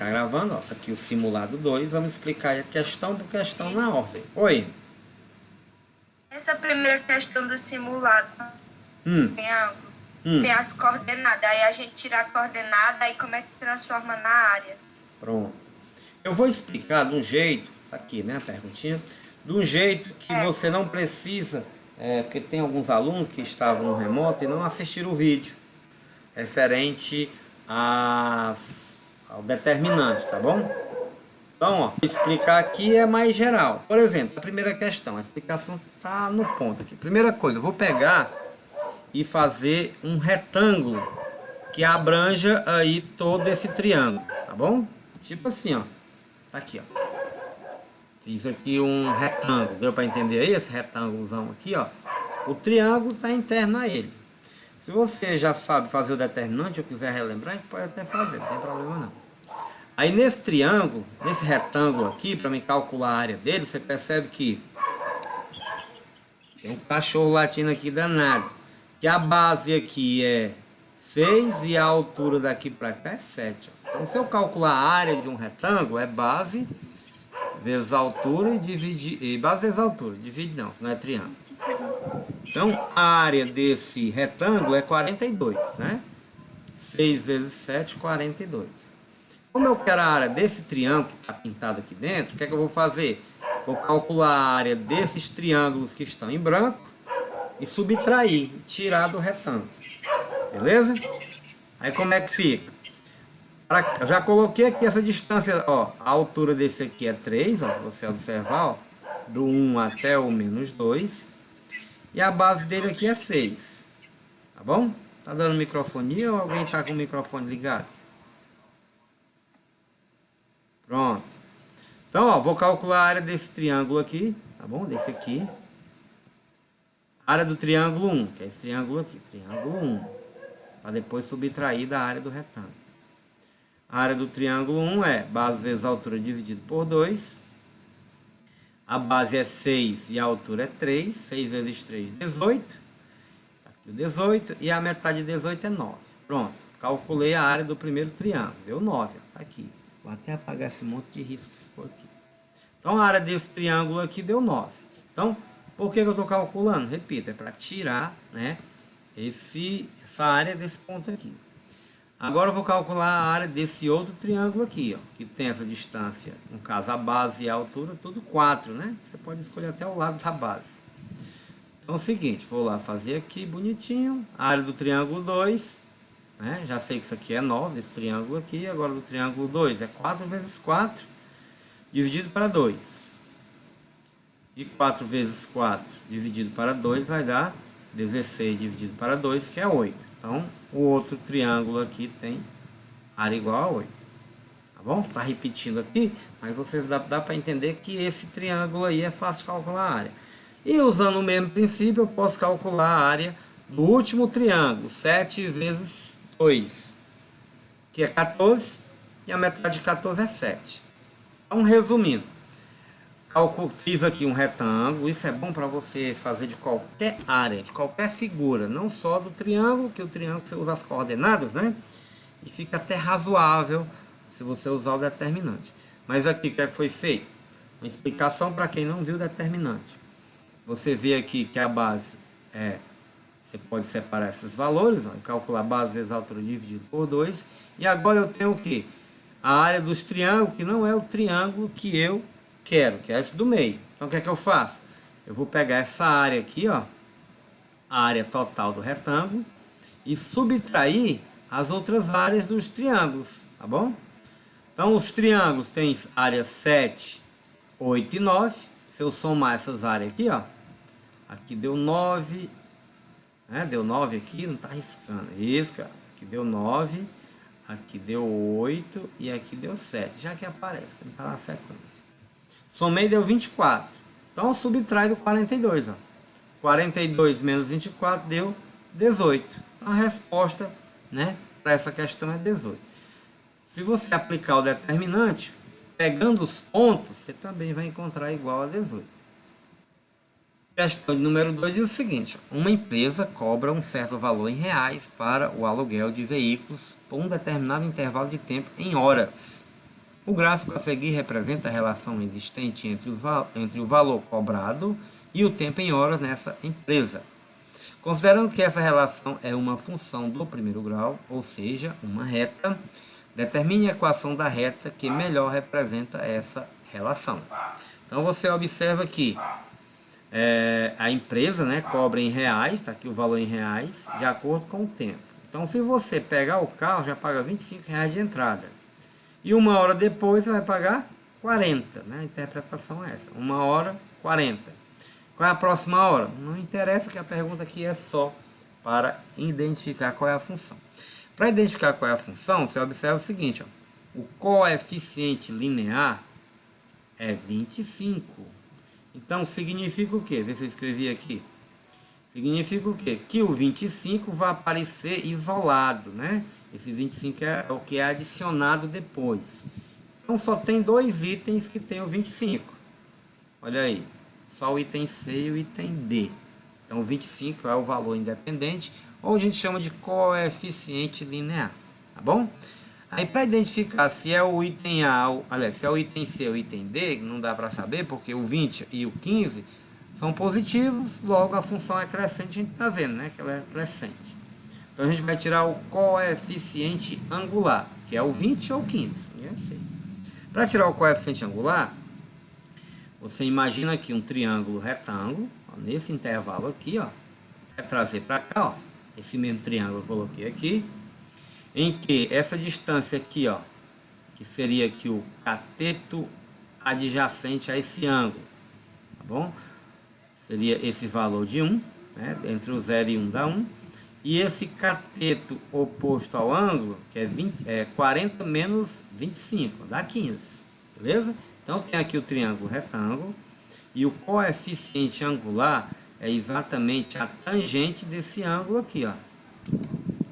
ficar gravando, ó, tá aqui o simulado 2, vamos explicar a questão por questão na ordem. Oi. Essa primeira questão do simulado, triângulo, tem as coordenadas, aí a gente tira a coordenada e como é que transforma na área. Pronto. Eu vou explicar de um jeito, aqui, né, a perguntinha, de um jeito que você não precisa, porque tem alguns alunos que estavam no remoto e não assistiram o vídeo referente ao determinante, tá bom? Então, ó, explicar aqui é mais geral. Por exemplo, a primeira questão, a explicação tá no ponto aqui. Primeira coisa, eu vou pegar e fazer um retângulo que abranja aí todo esse triângulo, tá bom? Tipo assim, ó. Tá aqui, ó. Fiz aqui um retângulo. Deu para entender aí esse retângulozão aqui, ó? O triângulo está interno a ele. Se você já sabe fazer o determinante ou quiser relembrar, a gente pode até fazer, não tem problema não. Aí nesse triângulo, nesse retângulo aqui, para me calcular a área dele, você percebe que tem um cachorro latindo aqui danado. Que a base aqui é 6 e a altura daqui para cá é 7. Ó. Então se eu calcular a área de um retângulo, é base vezes altura e dividir. E base vezes altura, divide não é triângulo. Então a área desse retângulo é 42, né? 6 vezes 7, 42. Como eu quero a área desse triângulo que está pintado aqui dentro, o que é que eu vou fazer? Vou calcular a área desses triângulos que estão em branco e subtrair, tirar do retângulo. Beleza? Aí como é que fica? Eu já coloquei aqui essa distância, ó, a altura desse aqui é 3, ó, se você observar, ó, do 1 até o menos 2. E a base dele aqui é 6. Tá bom? Tá dando microfonia ou alguém tá com o microfone ligado? Pronto. Então, ó, vou calcular a área desse triângulo aqui, tá bom? Desse aqui. Área do triângulo 1, que é esse triângulo aqui, triângulo 1. Para depois subtrair da área do retângulo. A área do triângulo 1 é base vezes altura dividido por 2. A base é 6 e a altura é 3. 6 vezes 3, 18. Aqui o 18. E a metade de 18 é 9. Pronto. Calculei a área do primeiro triângulo. Deu 9. Ó, tá aqui. Vou até apagar esse monte de risco que ficou aqui. Então a área desse triângulo aqui deu 9. Então, por que eu estou calculando? Repito, é para tirar, né, essa área desse ponto aqui. Agora eu vou calcular a área desse outro triângulo aqui, ó, que tem essa distância, no caso a base e a altura, tudo 4, né? Você pode escolher até o lado da base. Então é o seguinte, vou lá fazer aqui bonitinho, a área do triângulo 2, né? Já sei que isso aqui é 9, esse triângulo aqui, agora do triângulo 2 é 4 vezes 4, dividido para 2. E 4 vezes 4 dividido para 2 vai dar 16 dividido para 2, que é 8. Então, o outro triângulo aqui tem área igual a 8. Tá bom? Tá repetindo aqui, mas vocês dá para entender que esse triângulo aí é fácil de calcular a área. E usando o mesmo princípio, eu posso calcular a área do último triângulo, 7 vezes 2, que é 14, e a metade de 14 é 7. Então, resumindo, fiz aqui um retângulo. Isso é bom para você fazer de qualquer área, de qualquer figura, não só do triângulo, que o triângulo você usa as coordenadas, né? E fica até razoável se você usar o determinante. Mas aqui o que é que foi feito? Uma explicação para quem não viu o determinante. Você vê aqui que a base você pode separar esses valores, ó, e calcular a base vezes a altura dividido por 2. E agora eu tenho o que? A área dos triângulos, que não é o triângulo que eu quero, que é esse do meio. Então o que é que eu faço? Eu vou pegar essa área aqui, ó, a área total do retângulo, e subtrair as outras áreas dos triângulos, tá bom? Então os triângulos têm área 7, 8 e 9. Se eu somar essas áreas aqui, ó, aqui deu 9, né? Deu 9 aqui, não tá riscando. Isso, cara. Aqui deu 9, aqui deu 8 e aqui deu 7. Já que aparece, que não tá na sequência. Somei, deu 24. Então, subtrai do 42. Ó. 42 menos 24 deu 18. Então, a resposta, né, para essa questão é 18. Se você aplicar o determinante, pegando os pontos, você também vai encontrar igual a 18. Questão de número 2 diz o seguinte. Uma empresa cobra um certo valor em reais para o aluguel de veículos por um determinado intervalo de tempo em horas. O gráfico a seguir representa a relação existente entre o valor cobrado e o tempo em horas nessa empresa. Considerando que essa relação é uma função do primeiro grau, ou seja, uma reta, determine a equação da reta que melhor representa essa relação. Então você observa que a empresa, né, cobra em reais, está aqui o valor em reais, de acordo com o tempo. Então se você pegar o carro, já paga R$25 de entrada. E uma hora depois você vai pagar 40, né? A interpretação é essa. 1h, 40. Qual é a próxima hora? Não interessa, que a pergunta aqui é só para identificar qual é a função. Para identificar qual é a função, você observa o seguinte, ó. O coeficiente linear é 25. Então significa o quê? Vê se eu escrevi aqui. Significa o quê? Que o 25 vai aparecer isolado, né? Esse 25 é o que é adicionado depois. Então só tem dois itens que tem o 25. Olha aí, só o item C e o item D. Então 25 é o valor independente, ou a gente chama de coeficiente linear, tá bom? Aí para identificar se é o item A, aliás, se é o item C ou o item D, não dá para saber, porque o 20 e o 15 são positivos, logo a função é crescente, a gente está vendo, né, que ela é crescente. Então a gente vai tirar o coeficiente angular, que é o 20 ou 15, eu sei. Para tirar o coeficiente angular, você imagina aqui um triângulo retângulo, ó, nesse intervalo aqui, ó, vai trazer para cá, ó, esse mesmo triângulo eu coloquei aqui, em que essa distância aqui, ó, que seria aqui o cateto adjacente a esse ângulo, tá bom? Seria esse valor de 1, né? Entre o 0 e 1 dá 1. E esse cateto oposto ao ângulo, que é 40 menos 25, dá 15, beleza? Então tem aqui o triângulo retângulo, e o coeficiente angular é exatamente a tangente desse ângulo aqui, ó.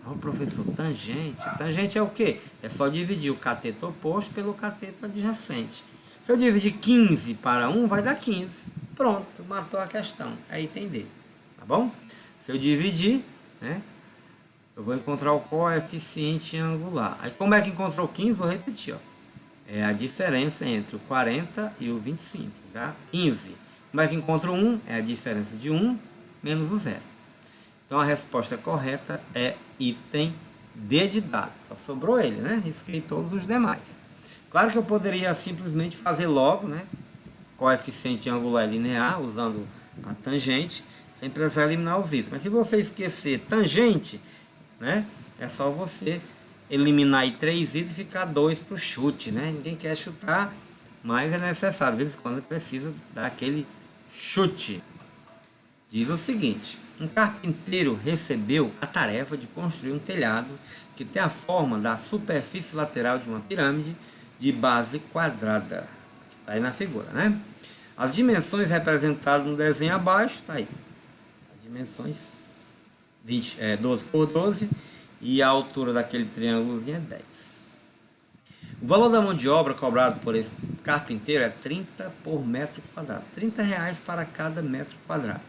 Ó, professor, tangente. Tangente é o quê? É só dividir o cateto oposto pelo cateto adjacente. Se eu dividir 15 para 1, vai dar 15. Pronto, matou a questão. É item D, tá bom? Se eu dividir, né, eu vou encontrar o coeficiente angular. Aí como é que encontrou 15? Vou repetir, ó. É a diferença entre o 40 e o 25, tá? 15. Como é que encontro 1? É a diferença de 1 menos o 0. Então a resposta correta é item D de dado. Só sobrou ele, né? Risquei todos os demais. Claro que eu poderia simplesmente fazer logo, né? Coeficiente angular linear, usando a tangente, sem precisar eliminar os itens. Mas se você esquecer tangente, né? É só você eliminar aí 3 itens e ficar 2 para o chute, né? Ninguém quer chutar, mas é necessário, de vez em quando precisa dar aquele chute. Diz o seguinte: um carpinteiro recebeu a tarefa de construir um telhado que tem a forma da superfície lateral de uma pirâmide de base quadrada. Está aí na figura, né? As dimensões representadas no desenho abaixo, tá aí. As dimensões 12 por 12 e a altura daquele triângulozinho é 10. O valor da mão de obra cobrado por esse carpinteiro é 30 por metro quadrado. R$30 para cada metro quadrado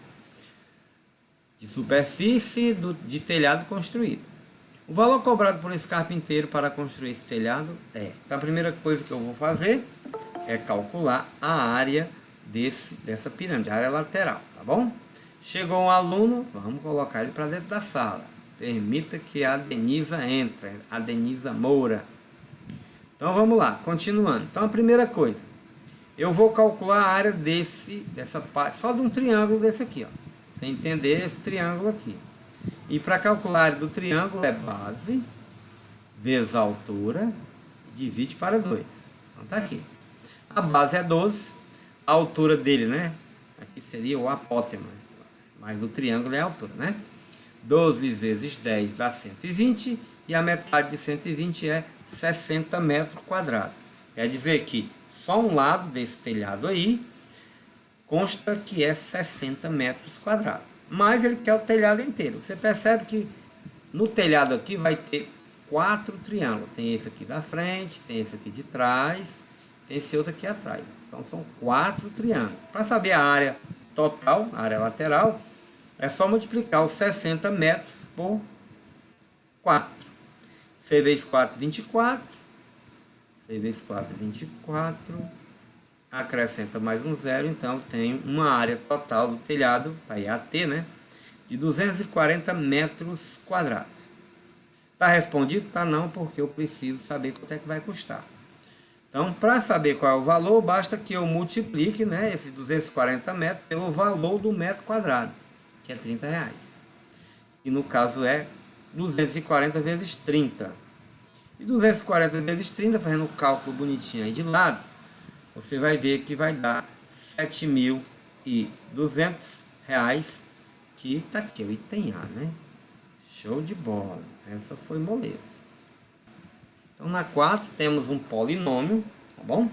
de superfície de telhado construído. O valor cobrado por esse carpinteiro para construir esse telhado é... Então a primeira coisa que eu vou fazer é calcular a área dessa pirâmide, a área lateral, tá bom? Chegou um aluno, vamos colocar ele para dentro da sala. Permita que a Denisa entre, a Denisa Moura. Então vamos lá, continuando. Então a primeira coisa, eu vou calcular a área dessa parte, só de um triângulo desse aqui, ó. Você entender esse triângulo aqui. E para calcular a área do triângulo é base vezes a altura, divide para 2. Então tá aqui. A base é 12, a altura dele, né? Aqui seria o apótema, mas do triângulo é a altura, né? 12 vezes 10 dá 120 e a metade de 120 é 60 metros quadrados. Quer dizer que só um lado desse telhado aí consta que é 60 metros quadrados. Mas ele quer o telhado inteiro. Você percebe que no telhado aqui vai ter 4 triângulos. Tem esse aqui da frente, tem esse aqui de trás, tem esse outro aqui atrás. Então são 4 triângulos. Para saber a área total, a área lateral, é só multiplicar os 60 metros por 4. C vezes 4, 24. 6 vezes 4 é 24. Acrescenta mais um zero, então tenho uma área total do telhado, tá aí AT, né? De 240 metros quadrados. Tá respondido? Tá não, porque eu preciso saber quanto é que vai custar. Então, para saber qual é o valor, basta que eu multiplique, né, esse 240 metros pelo valor do metro quadrado, que é R$30. E no caso é 240 vezes 30. E 240 vezes 30, fazendo o cálculo bonitinho aí de lado, você vai ver que vai dar R$7.200, que tá aqui o item A, né? Show de bola. Essa foi moleza. Então, na 4 temos um polinômio, tá bom?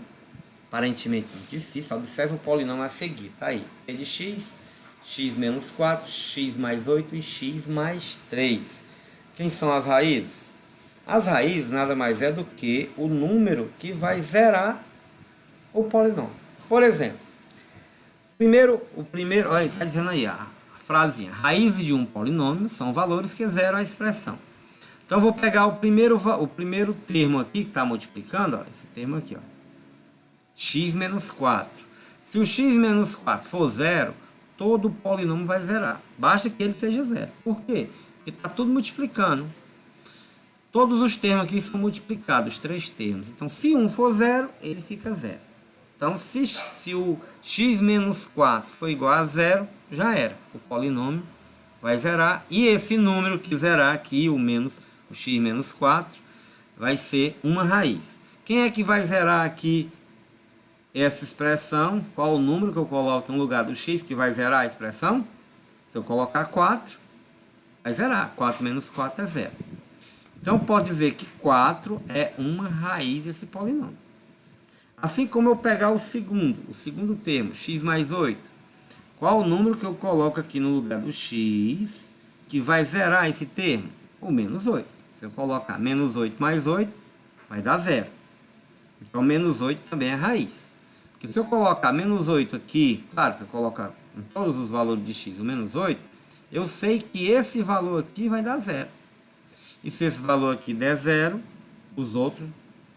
Aparentemente difícil. Observe o polinômio a seguir, tá aí. P de x, x menos 4, x mais 8 e x mais 3. Quem são as raízes? As raízes nada mais é do que o número que vai zerar o polinômio. Por exemplo, o primeiro, olha, está dizendo aí a frasinha. Raízes de um polinômio são valores que zeram a expressão. Então, eu vou pegar o primeiro termo aqui que está multiplicando, ó, esse termo aqui, ó, x menos 4. Se o x menos 4 for zero, todo o polinômio vai zerar. Basta que ele seja zero. Por quê? Porque está tudo multiplicando. Todos os termos aqui são multiplicados, os três termos. Então, se um for zero, ele fica zero. Então, se o x menos 4 for igual a zero, já era. O polinômio vai zerar. E esse número que zerar aqui, o x menos 4, vai ser uma raiz. Quem é que vai zerar aqui essa expressão? Qual o número que eu coloco no lugar do x que vai zerar a expressão? Se eu colocar 4, vai zerar. 4 menos 4 é zero. Então, pode dizer que 4 é uma raiz desse polinômio. Assim como eu pegar o segundo termo, x mais 8. Qual o número que eu coloco aqui no lugar do x que vai zerar esse termo? O menos 8. Se eu colocar menos 8 mais 8, vai dar zero. Então, menos 8 também é raiz. Porque se eu colocar menos 8 aqui, claro, se eu colocar em todos os valores de x o menos 8, eu sei que esse valor aqui vai dar zero. E se esse valor aqui der zero, os outros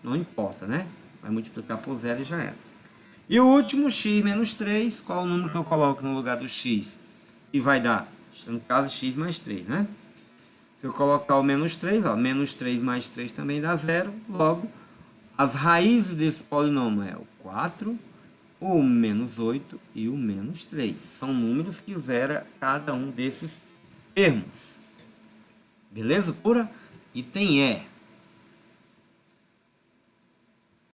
não importa, né? Vai multiplicar por zero e já era. E o último, x menos 3, qual o número que eu coloco no lugar do x? E vai dar, no caso, x mais 3, né? Se eu colocar o menos 3, ó, menos 3 mais 3 também dá zero. Logo, as raízes desse polinômio é o 4, o menos 8 e o menos 3. São números que zera cada um desses termos. Beleza? Pura? Item E.